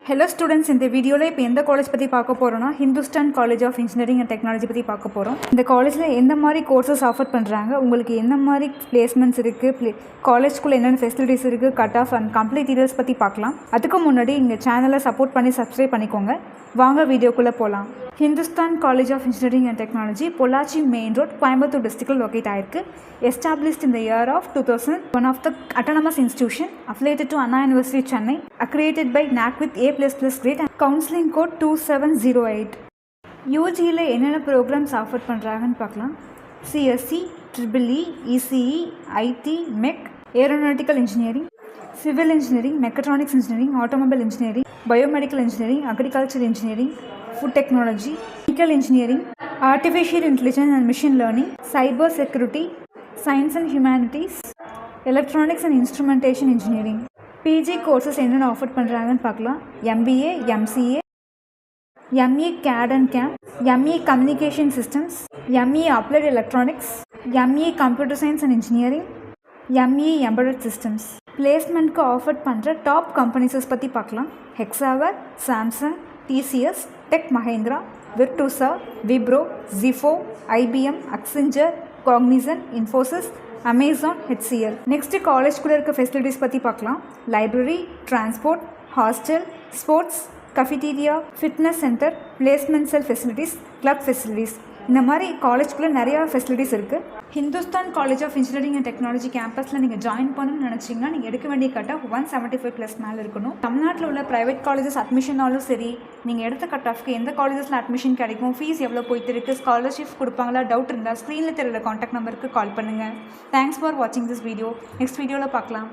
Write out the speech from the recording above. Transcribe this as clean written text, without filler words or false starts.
Hello students, இந்த வீடியோவில் இப்போ எந்த காலேஜ் பற்றி பார்க்க போகிறோன்னா Hindustan college of engineering and technology பற்றி பார்க்க போகிறோம். இந்த காலேஜில் எந்த மாதிரி கோர்சஸ் ஆஃபர் பண்ணுறாங்க, உங்களுக்கு என்ன மாதிரி பிளேஸ்மெண்ட்ஸ் இருக்குது, காலேஜ்குள்ளே என்னென்ன ஃபெசிலிட்டிஸ் இருக்குது, cut off and complete details பற்றி பார்க்கலாம். அதுக்கு முன்னாடி எங்கள் சேனலை சப்போர்ட் பண்ணி சப்ஸ்கிரைப் பண்ணிக்கோங்க. வாங்க வீடியோக்குள்ளே போகலாம். Hindustan college of engineering and technology Pollachi main road, Coimbatore டிஸ்ட்ரிக்டில் லொக்கேட் ஆயிருக்கு. Established in the year of 2000, one of the autonomous institution affiliated to Anna University Chennai, accredited by NAC with A++ grade and counseling code 2708. UGயில் என்னென்ன programs offer பண்ணுறாங்கன்னு பார்க்கலாம். CSE, EEE, ECE, IT, MEC, Aeronautical Engineering, Civil Engineering, Mechatronics Engineering, Automobile Engineering, Biomedical Engineering, Agriculture Engineering, Food Technology, Chemical Engineering, Artificial Intelligence and Machine Learning, Cyber Security, Science and Humanities, Electronics and Instrumentation Engineering. PG courses என்னென்ன offer பண்ணுறாங்கன்னு பார்க்கலாம். MBA, MCA, MA CAD and CAM, MA Communication Systems, MA Applied Electronics, MA Computer Science and Engineering, MA Embedded Systems. பிளேஸ்மெண்ட்க்கு offer பண்ணுற top companies பற்றி பார்க்கலாம். Hexaware, Samsung, TCS, Tech Mahindra, Virtusa, Wipro, Zifo, IBM, Accenture, Cognizant, Infosys, Amazon, HCL. Next காலேஜ்குள்ளே இருக்க facilities பற்றி பார்க்கலாம். Library, transport, hostel, sports, cafeteria, fitness centre, placement cell facilities, club facilities, இந்த மாதிரி காலேஜ்குள்ளே நிறையா ஃபெசிலிட்டிஸ் இருக்குது. Hindustan college of engineering and technology கேம்பஸில் நீங்கள் ஜாயின் பண்ணணும்னு நினச்சிங்கன்னா நீங்கள் எடுக்க வேண்டிய கட் ஆஃப் 175+ மேலே இருக்கணும். தமிழ்நாட்டில் உள்ள ப்ரைவேட் காலேஜஸ் அட்மிஷனாலும் சரி, நீங்கள் எடுத்த கட் ஆஃப்க்கு எந்த காலேஜஸில் அட்மிஷன் கிடைக்கும், ஃபீஸ் எவ்வளோ போயிட்டு இருக்குது, ஸ்காலர்ஷிப் கொடுப்பாங்களா, டவுட் இருந்தால் ஸ்க்ரீனில் தெரியல காண்டாக்ட் நம்பருக்கு கால் பண்ணுங்கள். தேங்க்ஸ் ஃபார் வாட்சிங் திஸ் வீடியோ. நெக்ஸ்ட் வீடியோவில் பார்க்கலாம்.